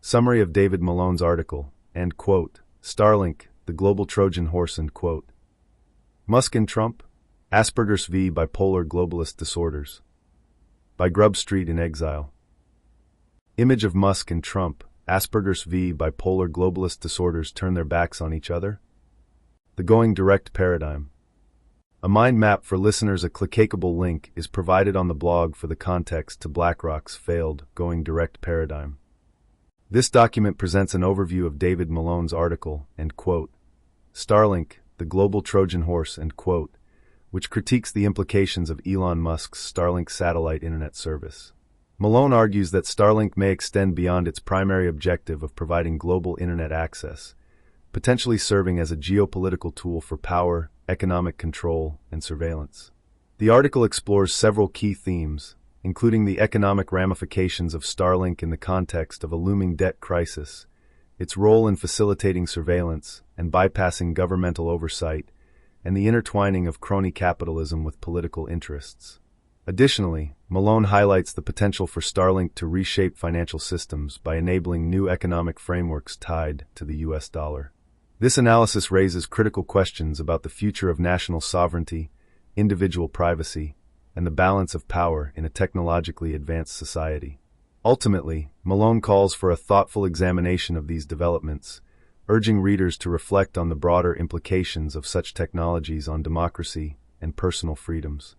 Summary of David Malone's article, end quote. Starlink, the global Trojan horse, end quote. Musk and Trump, Aspergers v. Bi Polar Globalist disorders. By Grub Street in Exile. Image of Musk and Trump, Aspergers v. Bi Polar Globalist disorders turn their backs on each other? The Going Direct Paradigm. A mind map for listeners. A clickable link is provided on the blog for the context to BlackRock's failed Going Direct Paradigm. This document presents an overview of David Malone's article, end quote. Starlink, the global Trojan horse, end quote, which critiques the implications of Elon Musk's Starlink satellite internet service. Malone argues that Starlink may extend beyond its primary objective of providing global internet access, potentially serving as a geopolitical tool for power, economic control, and surveillance. The article explores several key themes, including the economic ramifications of Starlink in the context of a looming debt crisis, its role in facilitating surveillance and bypassing governmental oversight, and the intertwining of crony capitalism with political interests. Additionally, Malone highlights the potential for Starlink to reshape financial systems by enabling new economic frameworks tied to the US dollar. This analysis raises critical questions about the future of national sovereignty, individual privacy, and the balance of power in a technologically advanced society. Ultimately, Malone calls for a thoughtful examination of these developments, urging readers to reflect on the broader implications of such technologies on democracy and personal freedoms.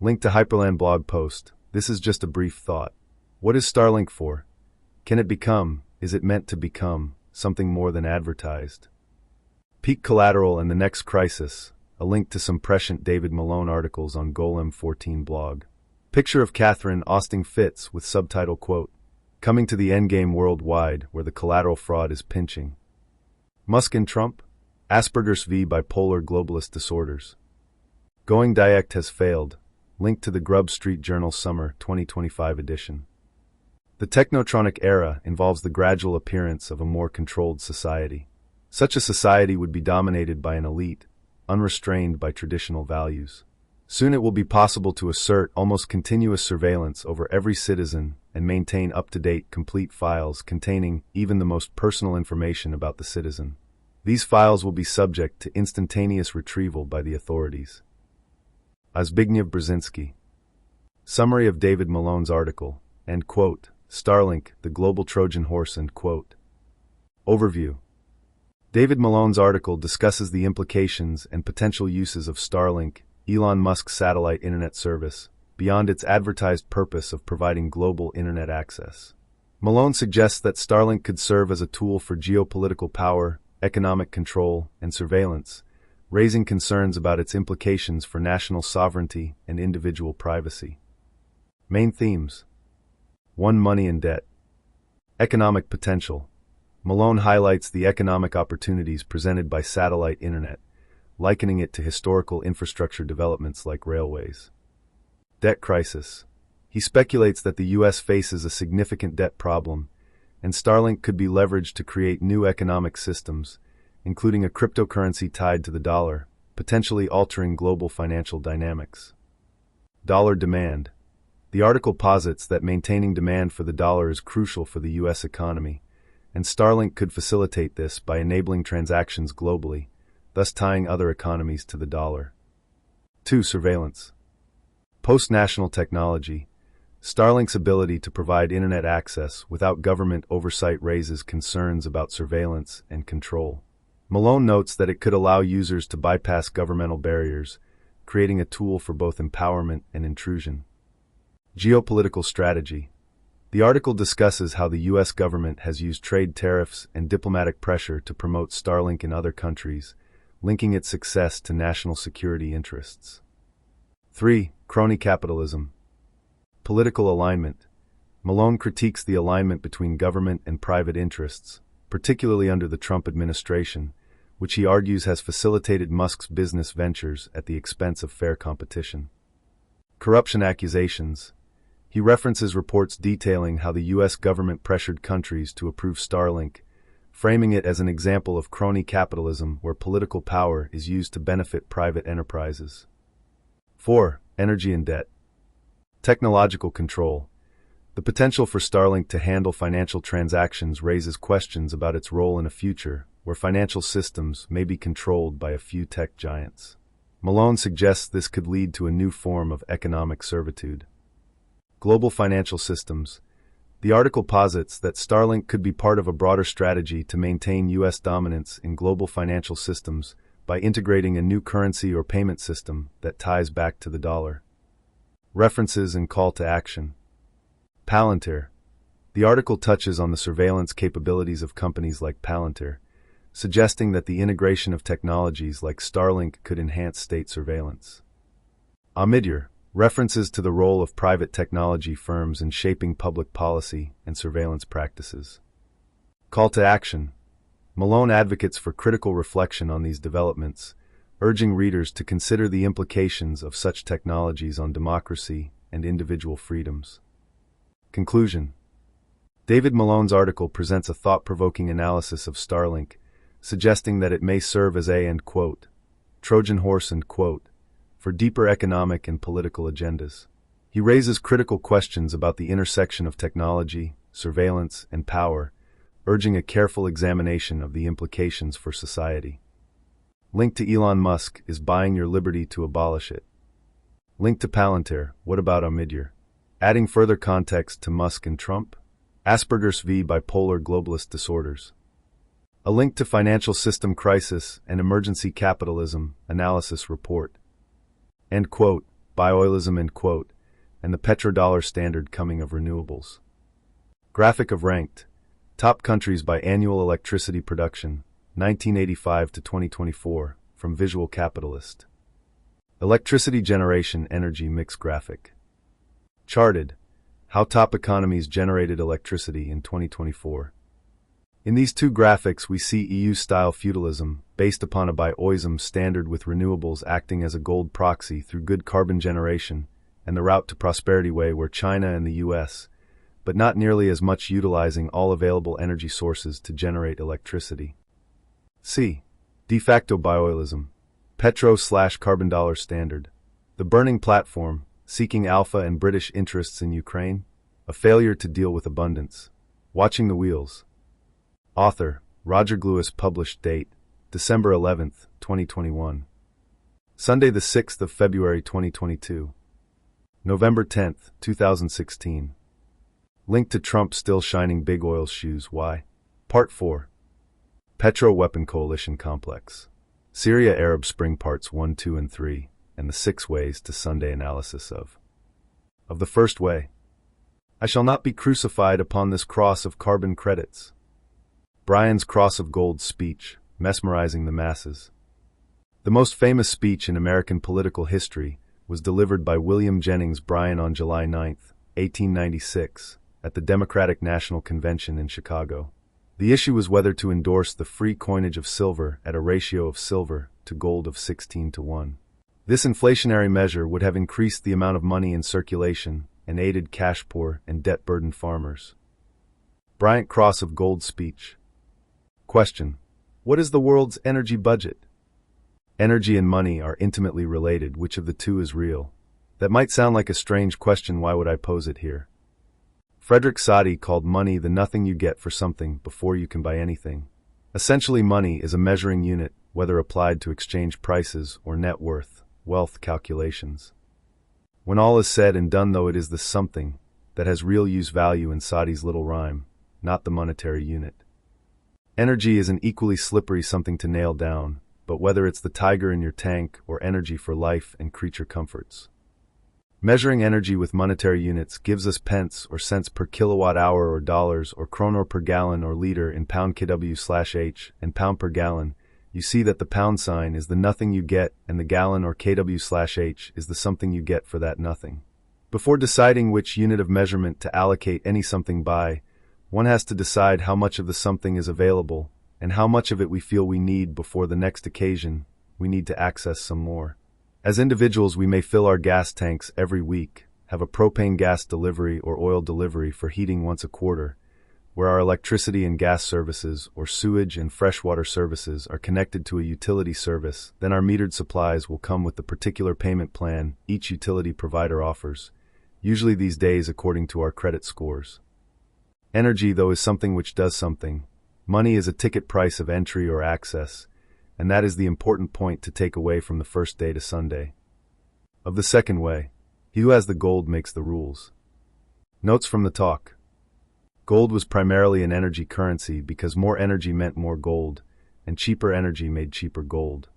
Link to Hyperland blog post. This is just a brief thought. What is Starlink for? Can it become, is it meant to become, something more than advertised? Peak Collateral and the Next Crisis. A link to some prescient David Malone articles on Golem 14 blog. Picture of Catherine Austin Fitz with subtitle quote, Coming to the Endgame Worldwide where the collateral fraud is pinching. Musk and Trump, Aspergers v. Bi Polar Globalist disorders. Going Direct has failed. Link to the Grub Street Journal Summer 2025 edition. The technotronic era involves the gradual appearance of a more controlled society. Such a society would be dominated by an elite, unrestrained by traditional values. Soon it will be possible to assert almost continuous surveillance over every citizen and maintain up-to-date, complete files containing even the most personal information about the citizen. These files will be subject to instantaneous retrieval by the authorities. Zbigniew Brzezinski. Summary of David Malone's article, end quote. Starlink, the global Trojan horse, end quote. Overview. David Malone's article discusses the implications and potential uses of Starlink, Elon Musk's satellite internet service, beyond its advertised purpose of providing global internet access. Malone suggests that Starlink could serve as a tool for geopolitical power, economic control, and surveillance, raising concerns about its implications for national sovereignty and individual privacy. Main themes. 1. Money and debt. Economic potential. Malone highlights the economic opportunities presented by satellite internet, likening it to historical infrastructure developments like railways. Debt crisis. He speculates that the U.S. faces a significant debt problem, and Starlink could be leveraged to create new economic systems, including a cryptocurrency tied to the dollar, potentially altering global financial dynamics. Dollar demand. The article posits that maintaining demand for the dollar is crucial for the U.S. economy, and Starlink could facilitate this by enabling transactions globally, thus tying other economies to the dollar. 2. Surveillance. Post-national technology. Starlink's ability to provide internet access without government oversight raises concerns about surveillance and control. Malone notes that it could allow users to bypass governmental barriers, creating a tool for both empowerment and intrusion. Geopolitical strategy. The article discusses how the U.S. government has used trade tariffs and diplomatic pressure to promote Starlink in other countries, linking its success to national security interests. 3. Crony capitalism. Political alignment. Malone critiques the alignment between government and private interests, particularly under the Trump administration, which he argues has facilitated Musk's business ventures at the expense of fair competition. Corruption accusations. He references reports detailing how the U.S. government pressured countries to approve Starlink, framing it as an example of crony capitalism where political power is used to benefit private enterprises. 4. Energy and debt. Technological control. The potential for Starlink to handle financial transactions raises questions about its role in a future where financial systems may be controlled by a few tech giants. Malone suggests this could lead to a new form of economic servitude. Global financial systems. The article posits that Starlink could be part of a broader strategy to maintain U.S. dominance in global financial systems by integrating a new currency or payment system that ties back to the dollar. References and call to action. Palantir. The article touches on the surveillance capabilities of companies like Palantir, suggesting that the integration of technologies like Starlink could enhance state surveillance. Omidyar. References to the role of private technology firms in shaping public policy and surveillance practices. Call to action. Malone advocates for critical reflection on these developments, urging readers to consider the implications of such technologies on democracy and individual freedoms. Conclusion. David Malone's article presents a thought-provoking analysis of Starlink, suggesting that it may serve as a, and quote, Trojan horse, and quote, for deeper economic and political agendas. He raises critical questions about the intersection of technology, surveillance, and power, urging a careful examination of the implications for society. Link to Elon Musk is buying your liberty to abolish it. Link to Palantir, what about Omidyar? Adding further context to Musk and Trump? Aspergers v. Bi Polar Globalist disorders. A link to Financial System Crisis and Emergency Capitalism Analysis Report. End quote, Bioilism, end quote, and the petrodollar standard coming of renewables. Graphic of ranked top countries by annual electricity production, 1985 to 2024, from Visual Capitalist. Electricity generation energy mix graphic. Charted, how top economies generated electricity in 2024. In these two graphics we see EU-style feudalism, based upon a bioism standard with renewables acting as a gold proxy through good carbon generation, and the route to prosperity way where China and the US, but not nearly as much utilizing all available energy sources to generate electricity. C. De facto bioilism. Petro/carbon dollar standard. The burning platform, seeking alpha and British interests in Ukraine. A failure to deal with abundance. Watching the wheels. Author, Roger Glewis. Published date, December 11th, 2021. Sunday the 6th of February 2022. November 10th, 2016. Link to Trump still shining big oil shoes. Why? Part 4. Petro Weapon Coalition Complex. Syria Arab Spring Parts 1, 2, and 3, and the 6 ways to Sunday analysis of the first way. I shall not be crucified upon this cross of carbon credits. Bryan's Cross of Gold speech, mesmerizing the masses. The most famous speech in American political history was delivered by William Jennings Bryan on July 9, 1896, at the Democratic National Convention in Chicago. The issue was whether to endorse the free coinage of silver at a ratio of silver to gold of 16 to 1. This inflationary measure would have increased the amount of money in circulation and aided cash-poor and debt-burdened farmers. Bryant Cross of Gold speech. Question: what is the world's energy budget? Energy and money are intimately related. Which of the two is real? That might sound like a strange question. Why would I pose it here? Frederick Soddy called money the nothing you get for something before you can buy anything. Essentially, money is a measuring unit, whether applied to exchange prices or net worth, wealth calculations. When all is said and done, though, it is the something that has real use value in Soddy's little rhyme, not the monetary unit. Energy is an equally slippery something to nail down, but whether it's the tiger in your tank or energy for life and creature comforts. Measuring energy with monetary units gives us pence or cents per kilowatt hour or dollars or kroner per gallon or liter in pound kW/h and pound per gallon. You see that the pound sign is the nothing you get and the gallon or kW/h is the something you get for that nothing. Before deciding which unit of measurement to allocate any something by, one has to decide how much of the something is available and how much of it we feel we need before the next occasion we need to access some more. As individuals, we may fill our gas tanks every week, have a propane gas delivery or oil delivery for heating once a quarter, where our electricity and gas services or sewage and freshwater services are connected to a utility service. Then our metered supplies will come with the particular payment plan each utility provider offers, usually these days according to our credit scores. Energy, though, is something which does something. Money is a ticket price of entry or access, and that is the important point to take away from the first day to Sunday. Of the second way, he who has the gold makes the rules. Notes from the talk. Gold was primarily an energy currency because more energy meant more gold, and cheaper energy made cheaper gold.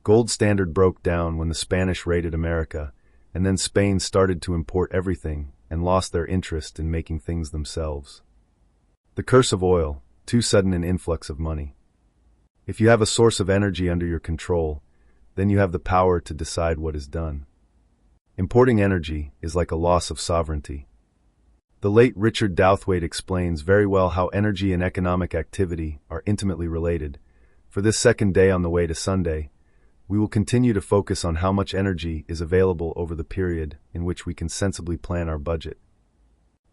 Gold standard broke down when the Spanish raided America, and then Spain started to import everything and lost their interest in making things themselves. The curse of oil, too sudden an influx of money. If you have a source of energy under your control, then you have the power to decide what is done. Importing energy is like a loss of sovereignty. The late Richard Douthwaite explains very well how energy and economic activity are intimately related. For this second day on the way to Sunday, we will continue to focus on how much energy is available over the period in which we can sensibly plan our budget.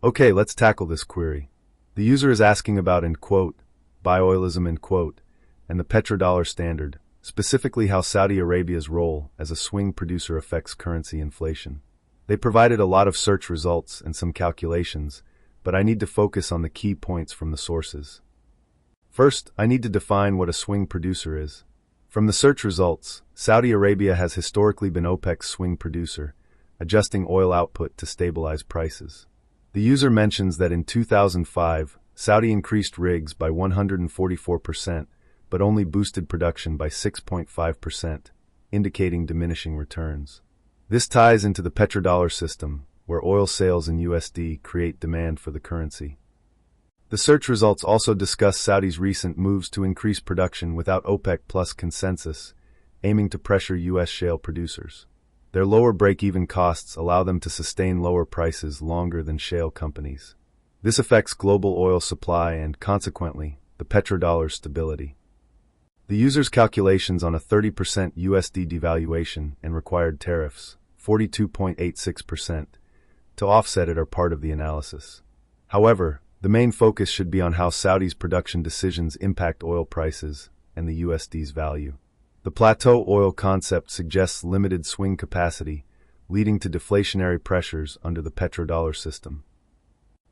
Okay, let's tackle this query. The user is asking about, in quote, bioilism, in quote, and the petrodollar standard, specifically how Saudi Arabia's role as a swing producer affects currency inflation. They provided a lot of search results and some calculations, but I need to focus on the key points from the sources. First, I need to define what a swing producer is. From the search results, Saudi Arabia has historically been OPEC's swing producer, adjusting oil output to stabilize prices. The user mentions that in 2005, Saudi increased rigs by 144%, but only boosted production by 6.5%, indicating diminishing returns. This ties into the petrodollar system, where oil sales in USD create demand for the currency. The search results also discuss Saudi's recent moves to increase production without OPEC Plus consensus, aiming to pressure U.S. shale producers. Their lower break-even costs allow them to sustain lower prices longer than shale companies. This affects global oil supply and, consequently, the petrodollar's stability. The user's calculations on a 30% USD devaluation and required tariffs, 42.86%, to offset it are part of the analysis. However, the main focus should be on how Saudi's production decisions impact oil prices and the USD's value. The plateau oil concept suggests limited swing capacity, leading to deflationary pressures under the petrodollar system.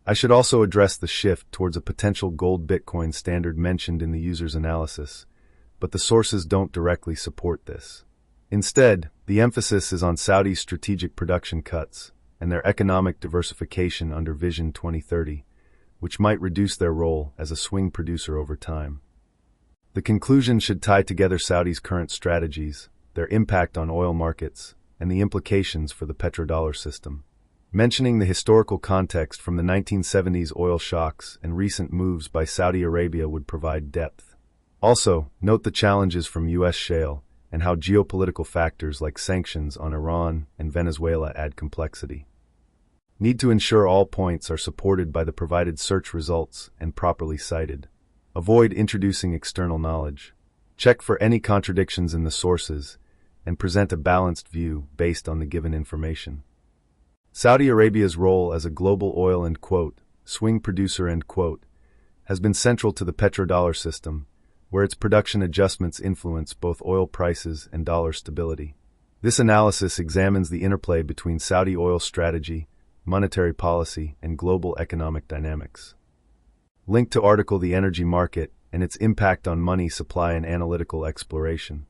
I should also address the shift towards a potential gold Bitcoin standard mentioned in the user's analysis, but the sources don't directly support this. Instead, the emphasis is on Saudi's strategic production cuts and their economic diversification under Vision 2030, which might reduce their role as a swing producer over time. The conclusion should tie together Saudi's current strategies, their impact on oil markets, and the implications for the petrodollar system. Mentioning the historical context from the 1970s oil shocks and recent moves by Saudi Arabia would provide depth. Also, note the challenges from U.S. shale and how geopolitical factors like sanctions on Iran and Venezuela add complexity. Need to ensure all points are supported by the provided search results and properly cited. Avoid introducing external knowledge. Check for any contradictions in the sources and present a balanced view based on the given information. Saudi Arabia's role as a global oil and quote, swing producer and quote, has been central to the petrodollar system, where its production adjustments influence both oil prices and dollar stability. This analysis examines the interplay between Saudi oil strategy, monetary policy, and global economic dynamics. Link to article The Energy Market and its impact on money supply and analytical exploration.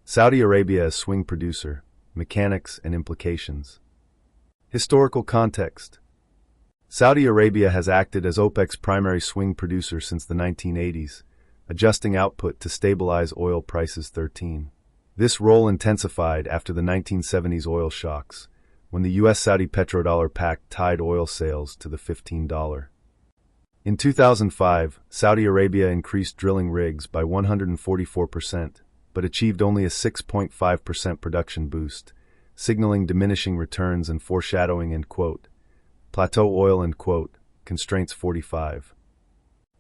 Saudi Arabia as swing producer, mechanics and implications. Historical context. Saudi Arabia has acted as OPEC's primary swing producer since the 1980s, adjusting output to stabilize oil prices. This role intensified after the 1970s oil shocks, when the U.S.-Saudi petrodollar pact tied oil sales to the $15. In 2005, Saudi Arabia increased drilling rigs by 144%, but achieved only a 6.5% production boost, signaling diminishing returns and foreshadowing, end quote. Plateau oil, end quote. Constraints 45.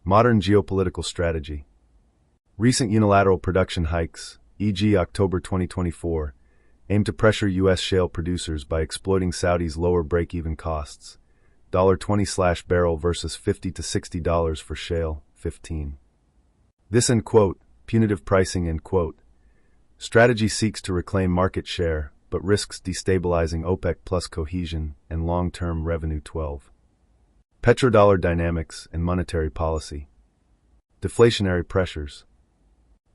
Modern geopolitical strategy. Recent unilateral production hikes, e.g. October 2024, aim to pressure U.S. shale producers by exploiting Saudi's lower break-even costs, $20/barrel versus $50 to $60 for shale, 15. This, end quote, punitive pricing, end quote, strategy seeks to reclaim market share but risks destabilizing OPEC plus cohesion and long-term revenue. 12. Petrodollar dynamics and monetary policy. Deflationary pressures.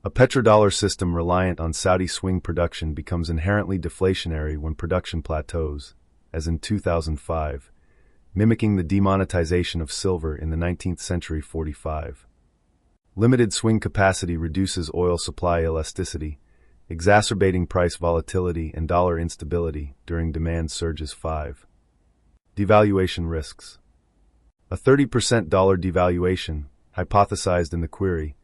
A petrodollar system reliant on Saudi swing production becomes inherently deflationary when production plateaus, as in 2005, mimicking the demonetization of silver in the 19th century. 45. Limited swing capacity reduces oil supply elasticity, exacerbating price volatility and dollar instability during demand surges. 5. Devaluation risks. A 30% dollar devaluation, hypothesized in the query,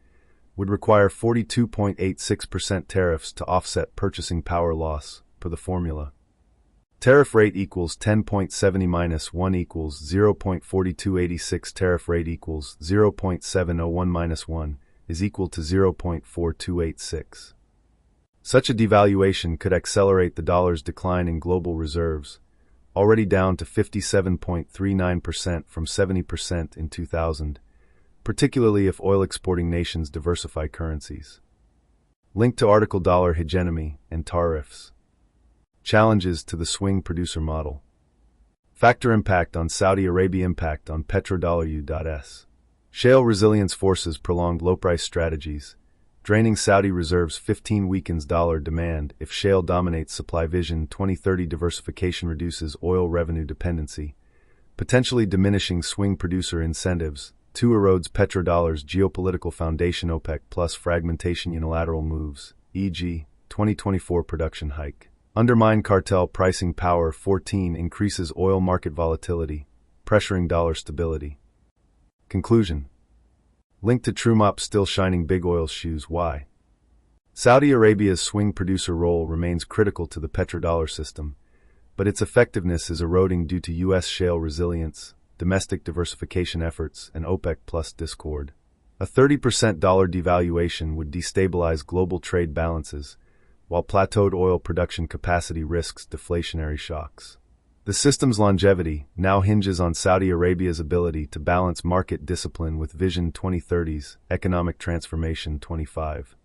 would require 42.86% tariffs to offset purchasing power loss, per the formula. Tariff rate equals 10.70 minus 1 equals 0.4286. Tariff rate equals 0.701 minus 1 is equal to 0.4286. Such a devaluation could accelerate the dollar's decline in global reserves, already down to 57.39% from 70% in 2000, particularly if oil-exporting nations diversify currencies. Link to article Dollar Hegemony and Tariffs. Challenges to the swing producer model. Factor impact on Saudi Arabia. Impact on petrodollar. U.S. Shale resilience forces prolonged low-price strategies. Draining Saudi reserves. 15 weakens dollar demand if shale dominates supply. Vision 2030 diversification reduces oil revenue dependency, potentially diminishing swing producer incentives. 2 erodes petrodollar's geopolitical foundation. OPEC plus fragmentation. Unilateral moves, e.g., 2024 production hike, undermine cartel pricing power. 14 increases oil market volatility, pressuring dollar stability. Conclusion. Link to Trumop still shining big oil's shoes. Why? Saudi Arabia's swing producer role remains critical to the petrodollar system, but its effectiveness is eroding due to U.S. shale resilience, domestic diversification efforts, and OPEC plus discord. A 30% dollar devaluation would destabilize global trade balances, while plateaued oil production capacity risks deflationary shocks. The system's longevity now hinges on Saudi Arabia's ability to balance market discipline with Vision 2030's economic transformation. 25.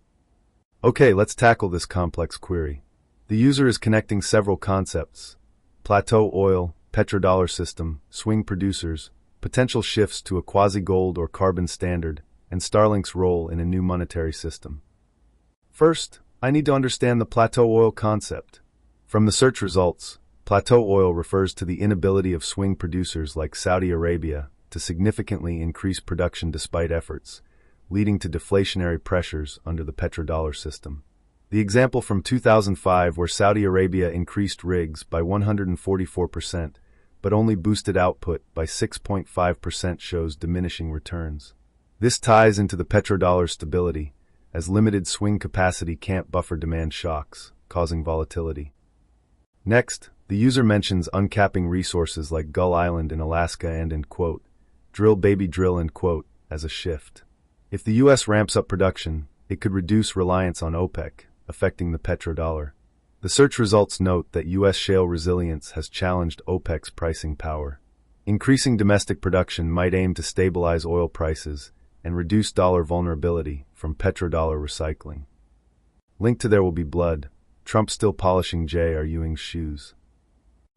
Okay, let's tackle this complex query. The user is connecting several concepts: plateau oil, petrodollar system, swing producers, potential shifts to a quasi-gold or carbon standard, and Starlink's role in a new monetary system. First, I need to understand the plateau oil concept. From the search results, plateau oil refers to the inability of swing producers like Saudi Arabia to significantly increase production despite efforts, leading to deflationary pressures under the petrodollar system. The example from 2005 where Saudi Arabia increased rigs by 144%, but only boosted output by 6.5% shows diminishing returns. This ties into the petrodollar stability, as limited swing capacity can't buffer demand shocks, causing volatility. Next, the user mentions uncapping resources like Gull Island in Alaska and, end quote, drill baby drill, end quote, as a shift. If the U.S. ramps up production, it could reduce reliance on OPEC, affecting the petrodollar. The search results note that U.S. shale resilience has challenged OPEC's pricing power. Increasing domestic production might aim to stabilize oil prices and reduce dollar vulnerability from petrodollar recycling. Linked to There Will Be Blood, Trump still polishing J.R. Ewing's shoes.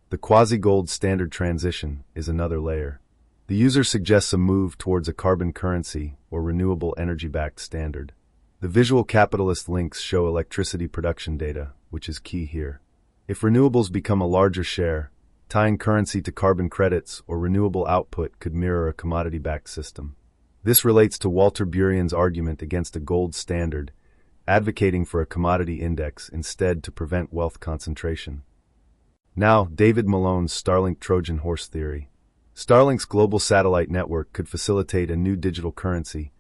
The quasi-gold standard transition is another layer. The user suggests a move towards a carbon currency or renewable energy-backed standard. The visual capitalist links show electricity production data, which is key here. If renewables become a larger share, tying currency to carbon credits or renewable output could mirror a commodity-backed system. This relates to Walter Burian's argument against a gold standard, advocating for a commodity index instead to prevent wealth concentration. Now, David Malone's Starlink Trojan horse theory. Starlink's global satellite network could facilitate a new digital currency,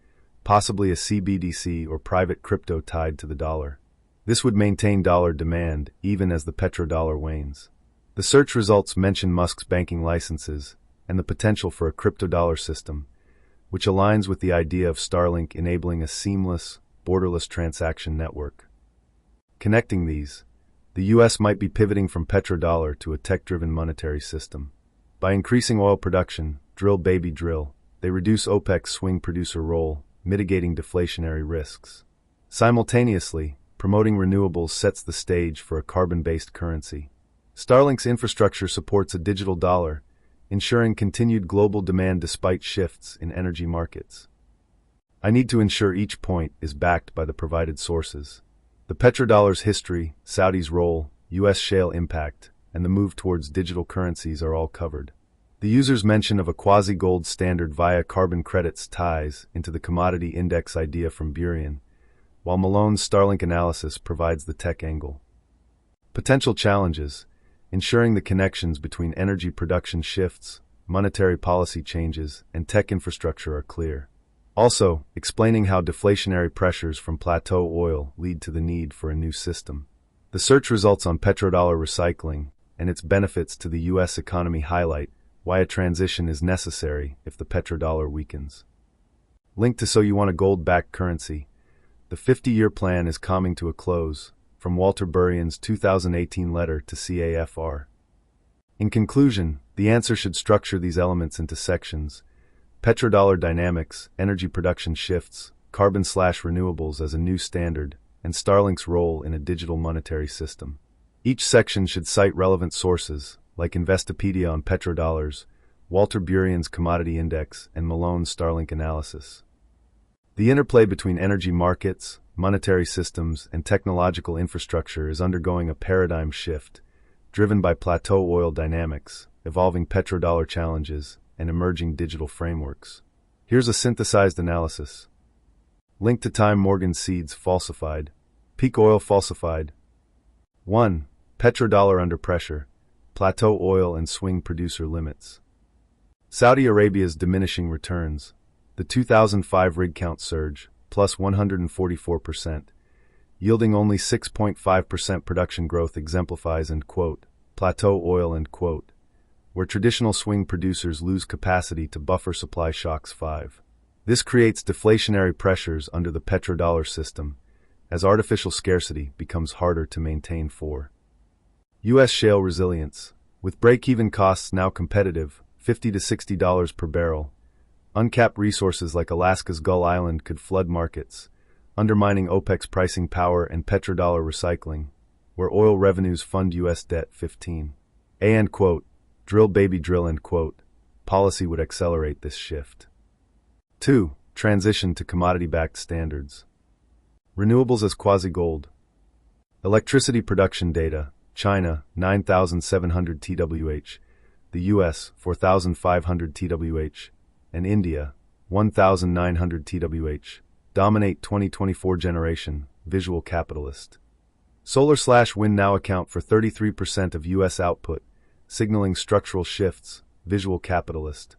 possibly a CBDC or private crypto tied to the dollar. This would maintain dollar demand even as the petrodollar wanes. The search results mention Musk's banking licenses and the potential for a cryptodollar system, which aligns with the idea of Starlink enabling a seamless, borderless transaction network. Connecting these, the U.S. might be pivoting from petrodollar to a tech-driven monetary system. By increasing oil production, drill baby drill, they reduce OPEC's swing producer role, mitigating deflationary risks. Simultaneously, promoting renewables sets the stage for a carbon-based currency. Starlink's infrastructure supports a digital dollar, ensuring continued global demand despite shifts in energy markets. I need to ensure each point is backed by the provided sources. The petrodollar's history, Saudi's role, U.S. shale impact, and the move towards digital currencies are all covered. The user's mention of a quasi-gold standard via carbon credits ties into the commodity index idea from Burian, while Malone's Starlink analysis provides the tech angle. Potential challenges: ensuring the connections between energy production shifts, monetary policy changes, and tech infrastructure are clear. Also, explaining how deflationary pressures from plateau oil lead to the need for a new system. The search results on petrodollar recycling and its benefits to the U.S. economy highlight why a transition is necessary if the petrodollar weakens. Link to So You Want a Gold-Backed Currency. The 50-year plan is coming to a close, from Walter Burian's 2018 letter to CAFR. In conclusion, the answer should structure these elements into sections: petrodollar dynamics, energy production shifts, carbon/renewables as a new standard, and Starlink's role in a digital monetary system. Each section should cite relevant sources, like Investopedia on petrodollars, Walter Burian's commodity index, and Malone's Starlink analysis. The interplay between energy markets, monetary systems, and technological infrastructure is undergoing a paradigm shift, driven by plateau oil dynamics, evolving petrodollar challenges, and emerging digital frameworks. Here's a synthesized analysis. Link to Time Morgan Seeds falsified. Peak oil falsified. 1. Petrodollar under pressure. Plateau oil and swing producer limits. Saudi Arabia's diminishing returns. The 2005 rig count surge, plus 144%, yielding only 6.5% production growth exemplifies, end quote, plateau oil, end quote, where traditional swing producers lose capacity to buffer supply shocks. 5. This creates deflationary pressures under the petrodollar system, as artificial scarcity becomes harder to maintain. 4. U.S. shale resilience. With break-even costs now competitive, $50 to $60 per barrel, uncapped resources like Alaska's Gull Island could flood markets, undermining OPEC's pricing power and petrodollar recycling, where oil revenues fund U.S. debt. 15. End quote, drill baby drill, end quote, policy would accelerate this shift. 2. Transition to commodity-backed standards. Renewables as quasi-gold. Electricity production data. China, 9,700 TWh, the US, 4,500 TWh, and India, 1,900 TWh, dominate 2024 generation, visual capitalist. Solar/wind now account for 33% of US output, signaling structural shifts, visual capitalist.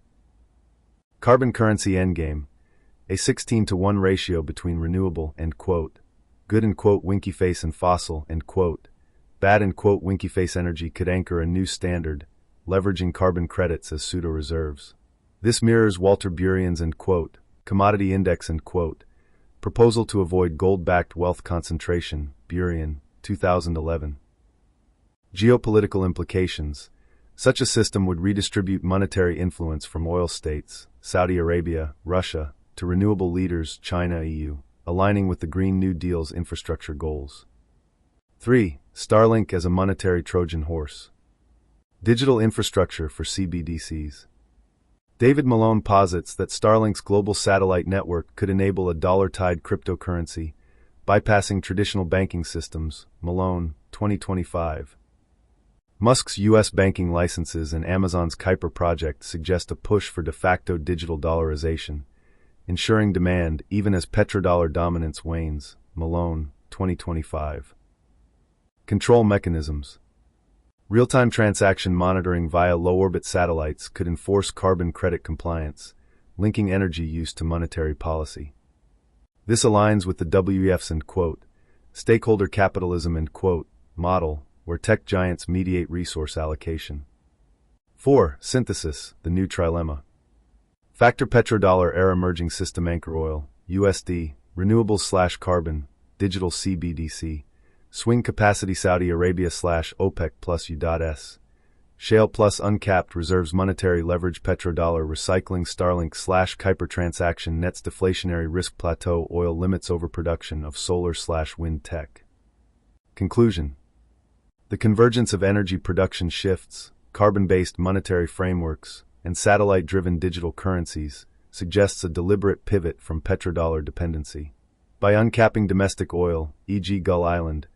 Carbon currency endgame, a 16-to-1 ratio between renewable, end quote, good, end quote, winky face, and fossil, end quote, bad, end quote, winky face energy could anchor a new standard, leveraging carbon credits as pseudo-reserves. This mirrors Walter Burian's, end quote, commodity index, end quote, proposal to avoid gold-backed wealth concentration, Burian, 2011. Geopolitical implications. Such a system would redistribute monetary influence from oil states, Saudi Arabia, Russia, to renewable leaders, China, EU, aligning with the Green New Deal's infrastructure goals. 3. Starlink as a monetary Trojan horse. Digital infrastructure for CBDCs. David Malone posits that Starlink's global satellite network could enable a dollar-tied cryptocurrency, bypassing traditional banking systems, Malone, 2025. Musk's U.S. banking licenses and Amazon's Kuiper project suggest a push for de facto digital dollarization, ensuring demand even as petrodollar dominance wanes, Malone, 2025. Control mechanisms. Real-time transaction monitoring via low-orbit satellites could enforce carbon credit compliance, linking energy use to monetary policy. This aligns with the WEF's, end quote, stakeholder capitalism, end quote, model, where tech giants mediate resource allocation. 4. Synthesis, the new trilemma. Factor petrodollar era emerging system anchor oil, USD, renewables/carbon, digital CBDC, swing capacity Saudi Arabia/OPEC plus U.S. Shale plus uncapped reserves monetary leverage petrodollar recycling Starlink/Kuiper transaction nets deflationary risk plateau oil limits overproduction of solar/wind tech. Conclusion. The convergence of energy production shifts, carbon-based monetary frameworks, and satellite-driven digital currencies suggests a deliberate pivot from petrodollar dependency. By uncapping domestic oil, e.g. Gull Island,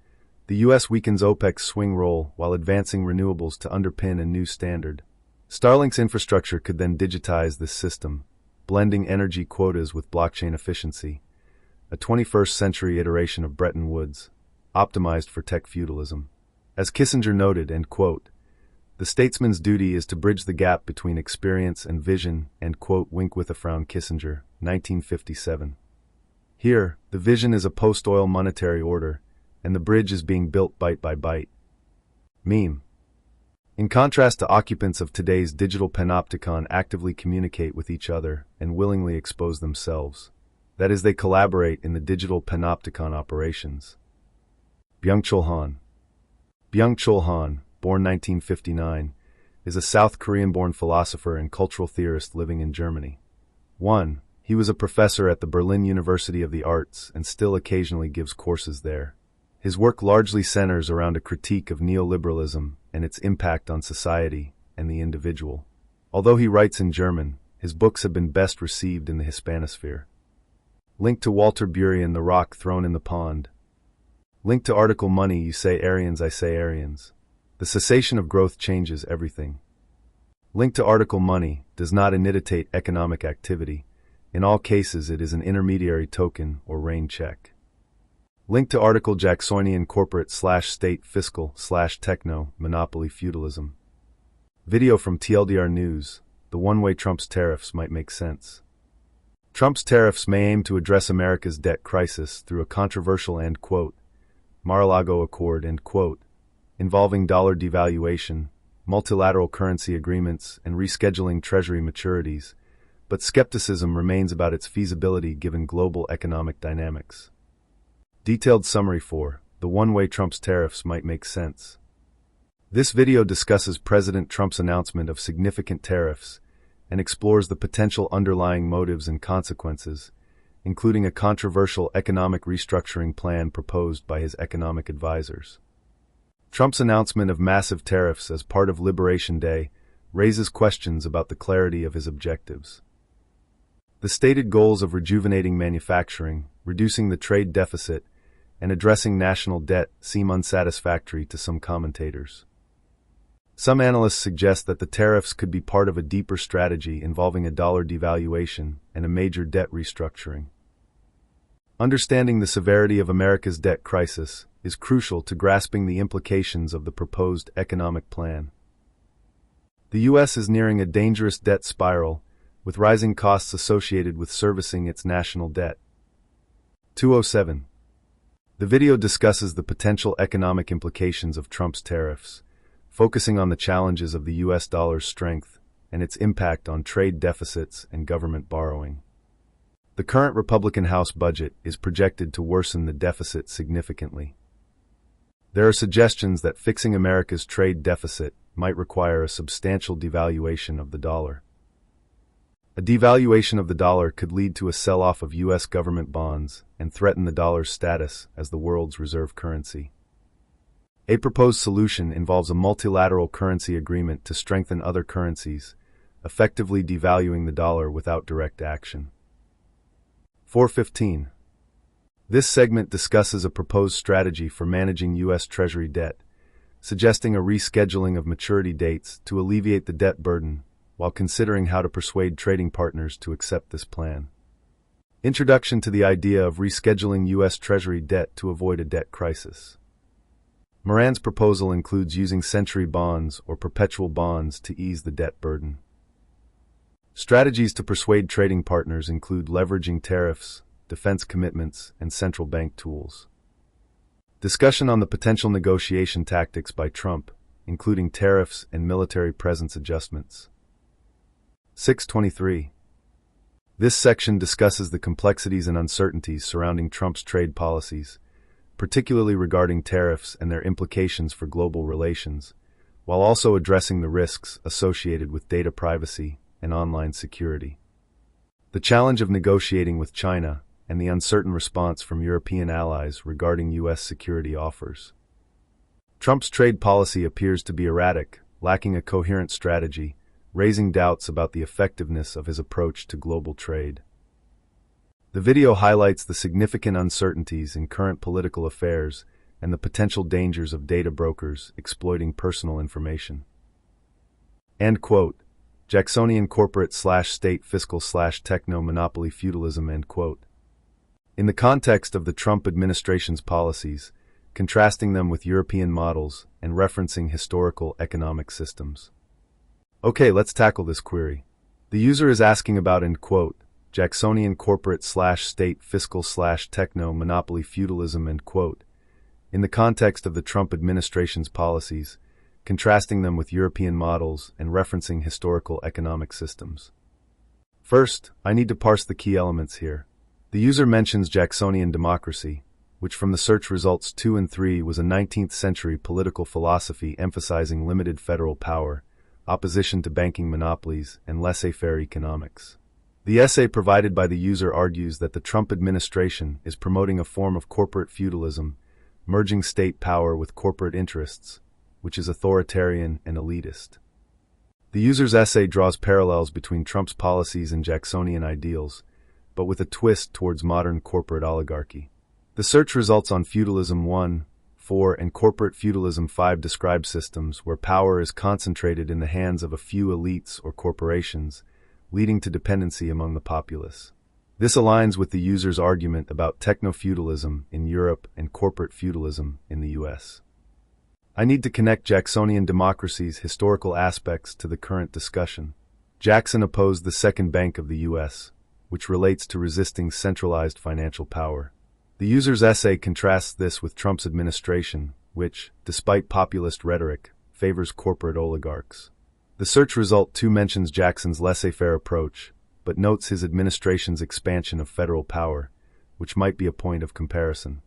the U.S. weakens OPEC's swing role while advancing renewables to underpin a new standard. Starlink's infrastructure could then digitize this system, blending energy quotas with blockchain efficiency, a 21st century iteration of Bretton Woods, optimized for tech feudalism. As Kissinger noted, end quote, the statesman's duty is to bridge the gap between experience and vision, end quote, wink with a frown, Kissinger, 1957. Here, the vision is a post-oil monetary order, and the bridge is being built byte by byte. Meme. In contrast to occupants of today's digital panopticon actively communicate with each other and willingly expose themselves. That is, they collaborate in the digital panopticon operations. Byung-Chul Han. Byung-Chul Han, born 1959, is a South Korean-born philosopher and cultural theorist living in Germany. 1. He was a professor at the Berlin University of the Arts and still occasionally gives courses there. His work largely centers around a critique of neoliberalism and its impact on society and the individual. Although he writes in German, his books have been best received in the Hispanosphere. Link to Walter Burian, The Rock Thrown in the Pond. Link to article Money, You Say Aryans, I Say Aryans. The cessation of growth changes everything. Link to article Money does not initate economic activity. In all cases, it is an intermediary token or rain check. Link to article Jacksonian corporate/state fiscal/techno monopoly feudalism. Video from TLDR News. The one-way Trump's tariffs might make sense. Trump's tariffs may aim to address America's debt crisis through a controversial end quote, Mar-a-Lago Accord end quote, involving dollar devaluation, multilateral currency agreements, and rescheduling Treasury maturities, but skepticism remains about its feasibility given global economic dynamics. Detailed summary for the one-way Trump's tariffs might make sense. This video discusses President Trump's announcement of significant tariffs and explores the potential underlying motives and consequences, including a controversial economic restructuring plan proposed by his economic advisors. Trump's announcement of massive tariffs as part of Liberation Day raises questions about the clarity of his objectives. The stated goals of rejuvenating manufacturing, reducing the trade deficit, and addressing national debt seem unsatisfactory to some commentators. Some analysts suggest that the tariffs could be part of a deeper strategy involving a dollar devaluation and a major debt restructuring. Understanding the severity of America's debt crisis is crucial to grasping the implications of the proposed economic plan. The U.S. is nearing a dangerous debt spiral, with rising costs associated with servicing its national debt. 207. The video discusses the potential economic implications of Trump's tariffs, focusing on the challenges of the U.S. dollar's strength and its impact on trade deficits and government borrowing. The current Republican House budget is projected to worsen the deficit significantly. There are suggestions that fixing America's trade deficit might require a substantial devaluation of the dollar. A devaluation of the dollar could lead to a sell-off of U.S. government bonds and threaten the dollar's status as the world's reserve currency. A proposed solution involves a multilateral currency agreement to strengthen other currencies, effectively devaluing the dollar without direct action. 415. This segment discusses a proposed strategy for managing U.S. Treasury debt, suggesting a rescheduling of maturity dates to alleviate the debt burden, while considering how to persuade trading partners to accept this plan. Introduction to the idea of rescheduling U.S. Treasury debt to avoid a debt crisis. Moran's proposal includes using century bonds or perpetual bonds to ease the debt burden. Strategies to persuade trading partners include leveraging tariffs, defense commitments, and central bank tools. Discussion on the potential negotiation tactics by Trump, including tariffs and military presence adjustments. 623. This section discusses the complexities and uncertainties surrounding Trump's trade policies, particularly regarding tariffs and their implications for global relations, while also addressing the risks associated with data privacy and online security. The challenge of negotiating with China and the uncertain response from European allies regarding U.S. security offers. Trump's trade policy appears to be erratic, lacking a coherent strategy, raising doubts about the effectiveness of his approach to global trade. The video highlights the significant uncertainties in current political affairs and the potential dangers of data brokers exploiting personal information. End quote. Jacksonian corporate/state fiscal/techno monopoly feudalism. End quote. In the context of the Trump administration's policies, contrasting them with European models and referencing historical economic systems. Okay, let's tackle this query. The user is asking about, end quote, Jacksonian corporate/state fiscal/techno monopoly feudalism, end quote, in the context of the Trump administration's policies, contrasting them with European models and referencing historical economic systems. First, I need to parse the key elements here. The user mentions Jacksonian democracy, which from the search results 2 and 3 was a 19th century political philosophy emphasizing limited federal power, opposition to banking monopolies, and laissez-faire economics. The essay provided by the user argues that the Trump administration is promoting a form of corporate feudalism, merging state power with corporate interests, which is authoritarian and elitist. The user's essay draws parallels between Trump's policies and Jacksonian ideals, but with a twist towards modern corporate oligarchy. The search results on feudalism 1, 4, and corporate feudalism 5 describe systems where power is concentrated in the hands of a few elites or corporations, leading to dependency among the populace. This aligns with the user's argument about techno-feudalism in Europe and corporate feudalism in the US. I need to connect Jacksonian democracy's historical aspects to the current discussion. Jackson opposed the Second Bank of the US, which relates to resisting centralized financial power. The user's essay contrasts this with Trump's administration, which, despite populist rhetoric, favors corporate oligarchs. The search result 2 mentions Jackson's laissez-faire approach, but notes his administration's expansion of federal power, which might be a point of comparison.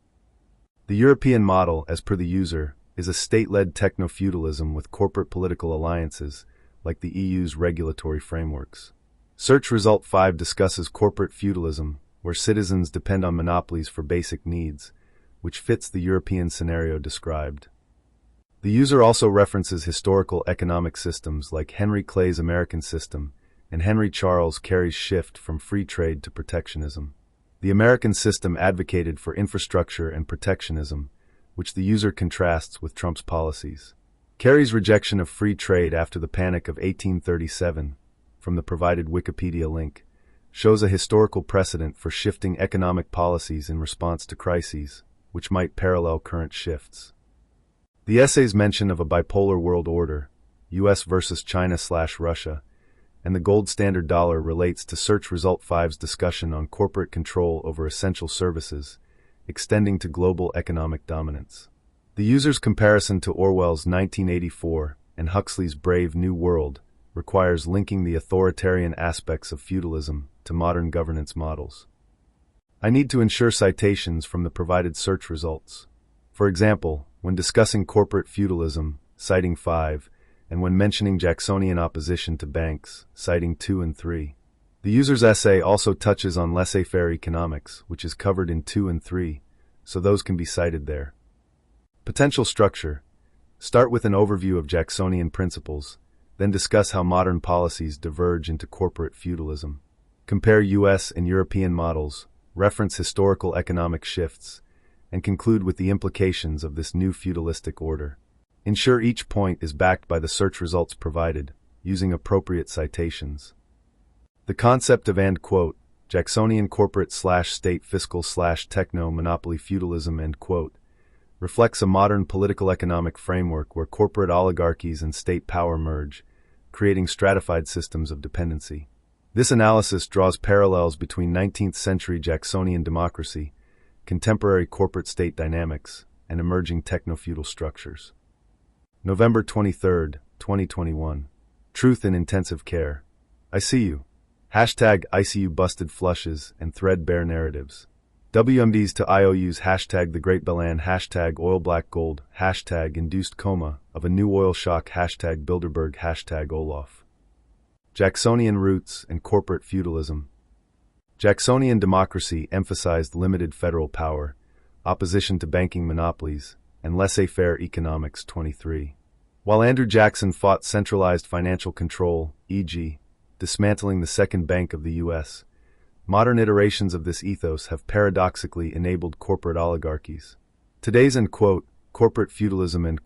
The European model, as per the user, is a state-led techno-feudalism with corporate political alliances, like the EU's regulatory frameworks. Search result 5 discusses corporate feudalism, where citizens depend on monopolies for basic needs, which fits the European scenario described. The user also references historical economic systems like Henry Clay's American system and Henry Charles Carey's shift from free trade to protectionism. The American system advocated for infrastructure and protectionism, which the user contrasts with Trump's policies. Carey's rejection of free trade after the Panic of 1837, from the provided Wikipedia link, shows a historical precedent for shifting economic policies in response to crises, which might parallel current shifts. The essay's mention of a bipolar world order, US versus China/Russia, and the gold standard dollar relates to search result 5's discussion on corporate control over essential services, extending to global economic dominance. The user's comparison to Orwell's 1984 and Huxley's Brave New World requires linking the authoritarian aspects of feudalism to modern governance models. I need to ensure citations from the provided search results. For example, when discussing corporate feudalism, citing 5, and when mentioning Jacksonian opposition to banks, citing 2 and 3. The user's essay also touches on laissez-faire economics, which is covered in 2 and 3, so those can be cited there. Potential structure. Start with an overview of Jacksonian principles, then discuss how modern policies diverge into corporate feudalism. Compare US and European models, reference historical economic shifts, and conclude with the implications of this new feudalistic order. Ensure each point is backed by the search results provided, using appropriate citations. The concept of end quote, Jacksonian corporate/state fiscal/techno monopoly feudalism end quote, reflects a modern political economic framework where corporate oligarchies and state power merge, creating stratified systems of dependency. This analysis draws parallels between 19th century Jacksonian democracy, contemporary corporate state dynamics, and emerging techno-feudal structures. November 23, 2021. Truth in Intensive Care. I see you. Hashtag ICU busted flushes and threadbare narratives. WMDs to IOUs hashtag the Great Belan hashtag oil black gold hashtag induced coma of a new oil shock hashtag Bilderberg hashtag Olaf. Jacksonian roots and corporate feudalism. Jacksonian democracy emphasized limited federal power, opposition to banking monopolies, and Laissez-faire Economics 23. While Andrew Jackson fought centralized financial control, e.g., dismantling the second bank of the U.S., modern iterations of this ethos have paradoxically enabled corporate oligarchies. Today's corporate feudalism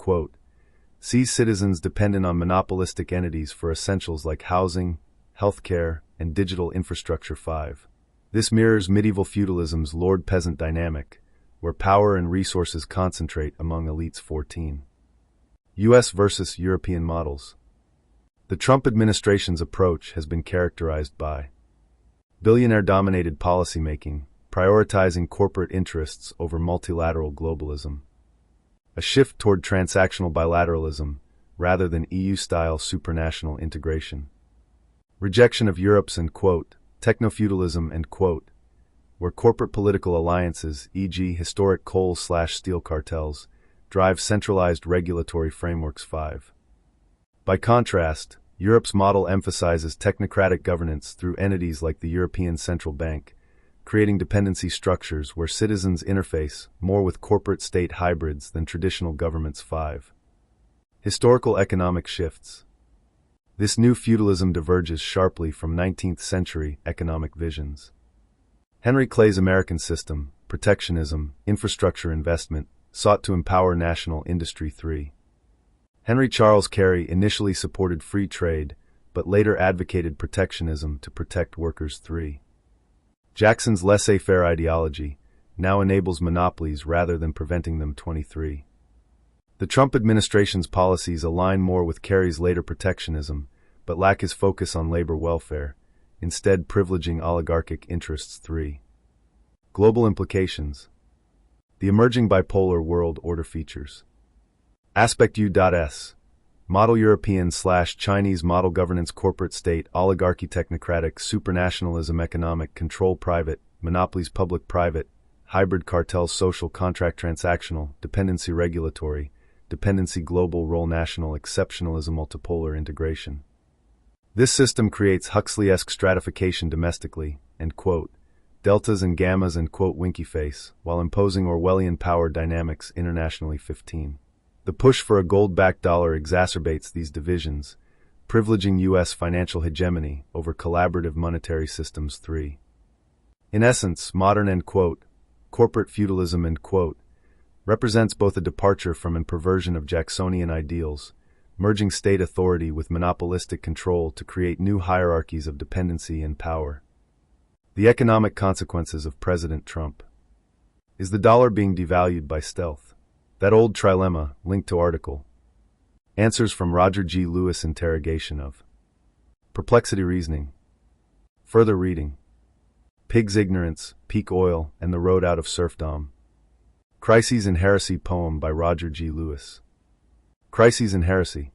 sees citizens dependent on monopolistic entities for essentials like housing, healthcare, and digital infrastructure. 5. This mirrors medieval feudalism's lord-peasant dynamic, where power and resources concentrate among elites. 14. U.S. versus European models. The Trump administration's approach has been characterized by billionaire-dominated policymaking, prioritizing corporate interests over multilateral globalism, a shift toward transactional bilateralism rather than EU-style supranational integration, rejection of Europe's techno-feudalism where corporate political alliances, e.g. historic coal/steel cartels, drive centralized regulatory frameworks. 5. By contrast, Europe's model emphasizes technocratic governance through entities like the European Central Bank, creating dependency structures where citizens interface more with corporate-state hybrids than traditional governments. 5. Historical economic shifts. This new feudalism diverges sharply from 19th-century economic visions. Henry Clay's American system, protectionism, infrastructure investment, sought to empower national industry. 3. Henry Charles Carey initially supported free trade, but later advocated protectionism to protect workers. 3. Jackson's laissez-faire ideology now enables monopolies rather than preventing them. 23. The Trump administration's policies align more with Kerry's later protectionism, but lack his focus on labor welfare, instead privileging oligarchic interests. 3. Global implications. The emerging bipolar world order features Aspect U.S. Model European/Chinese model governance corporate state oligarchy technocratic supranationalism economic control private monopolies public private hybrid cartels social contract transactional dependency regulatory dependency global role national exceptionalism multipolar integration. This system creates Huxley-esque stratification domestically, deltas and gammas winky face, while imposing Orwellian power dynamics internationally. 15. The push for a gold-backed dollar exacerbates these divisions, privileging U.S. financial hegemony over collaborative monetary systems. 3. In essence, modern corporate feudalism represents both a departure from and perversion of Jacksonian ideals, merging state authority with monopolistic control to create new hierarchies of dependency and power. The economic consequences of President Trump. Is the dollar being devalued by stealth? That old trilemma, linked to article. Answers from Roger G. Lewis interrogation of Perplexity Reasoning. Further reading. Pig's Ignorance, Peak Oil, and the Road Out of Serfdom. Crises and Heresy poem by Roger G. Lewis. Crises and Heresy.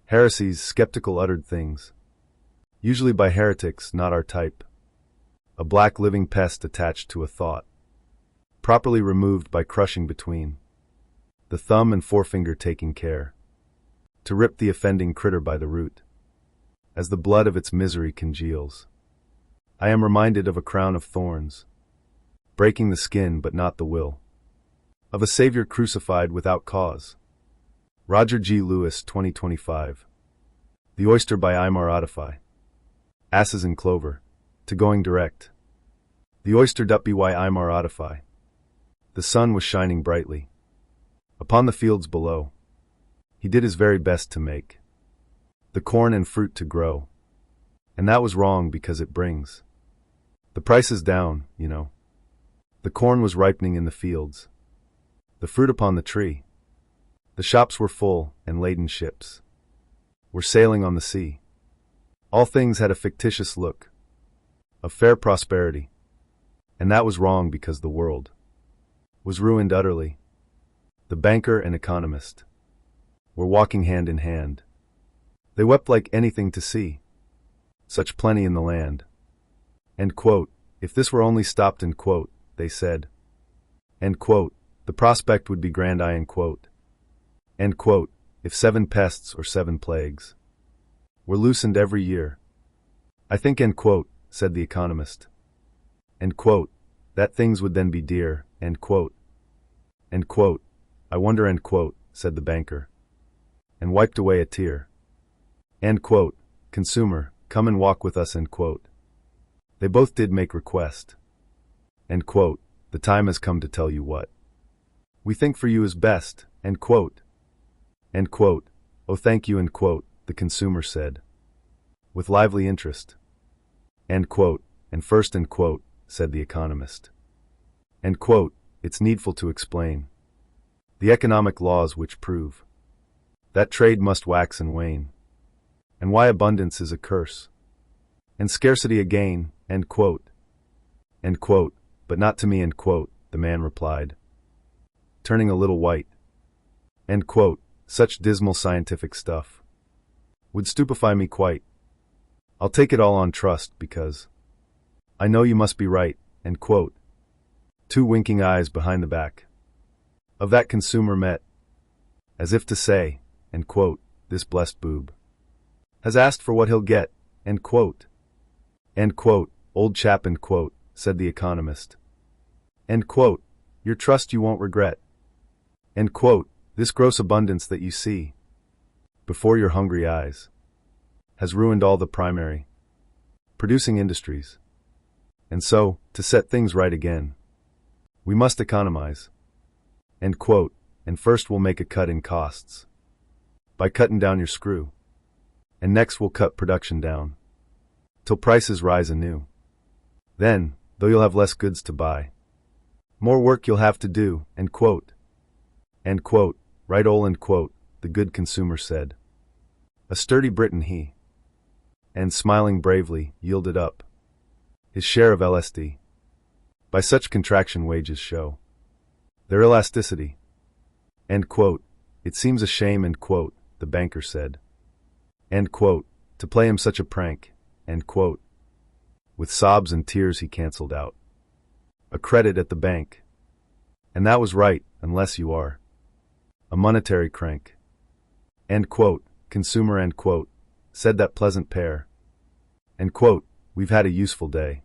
Heresies, skeptical uttered things. Usually by heretics, not our type. A black living pest attached to a thought. Properly removed by crushing between the thumb and forefinger taking care to rip the offending critter by the root, as the blood of its misery congeals. I am reminded of a crown of thorns, breaking the skin but not the will, of a Savior crucified without cause. Roger G. Lewis, 2025. The Oyster by Imar Adifai. Asses in Clover. To Going Direct. The oyster by Imar Adifai. The sun was shining brightly upon the fields below. He did his very best to make the corn and fruit to grow. And that was wrong because it brings the prices down, The corn was ripening in the fields, the fruit upon the tree. The shops were full, and laden ships were sailing on the sea. All things had a fictitious look of fair prosperity. And that was wrong because the world was ruined utterly. The banker and economist were walking hand in hand. They wept like anything to see such plenty in the land. If this were only stopped, they said. The prospect would be grand. If 7 pests or 7 plagues were loosened every year. I think, said the economist. That things would then be dear, I wonder, end quote, said the banker, and wiped away a tear. End quote, consumer, come and walk with us, end quote. They both did make request. End quote, the time has come to tell you what we think for you is best, end quote. End quote, oh thank you, end quote, the consumer said, with lively interest. End quote, and first, end quote, said the economist. End quote, it's needful to explain the economic laws which prove that trade must wax and wane, and why abundance is a curse, and scarcity a gain, end quote. End quote, but not to me, end quote, the man replied, turning a little white. End quote, such dismal scientific stuff would stupefy me quite. I'll take it all on trust because I know you must be right, end quote. Two winking eyes behind the back of that consumer met, as if to say, end quote, this blessed boob has asked for what he'll get, end quote. End quote, old chap, end quote, said the economist. End quote, your trust you won't regret. End quote, this gross abundance that you see before your hungry eyes has ruined all the primary producing industries. And so, to set things right again, we must economize. End quote, and first we'll make a cut in costs by cutting down your screw. And next we'll cut production down till prices rise anew. Then, though you'll have less goods to buy, more work you'll have to do, end quote. End quote, right ol', end quote, the good consumer said. A sturdy Briton he, and smiling bravely, yielded up his share of LSD. By such contraction wages show their elasticity. End quote, it seems a shame, end quote, the banker said. End quote, to play him such a prank, end quote. With sobs and tears he cancelled out a credit at the bank. And that was right, unless you are a monetary crank. End quote, consumer, end quote, said that pleasant pair. End quote, we've had a useful day.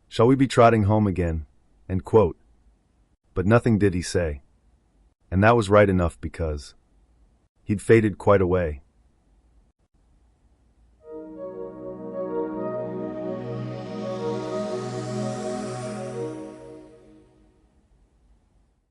Shall we be trotting home again? End quote. But nothing did he say. And that was right enough because he'd faded quite away.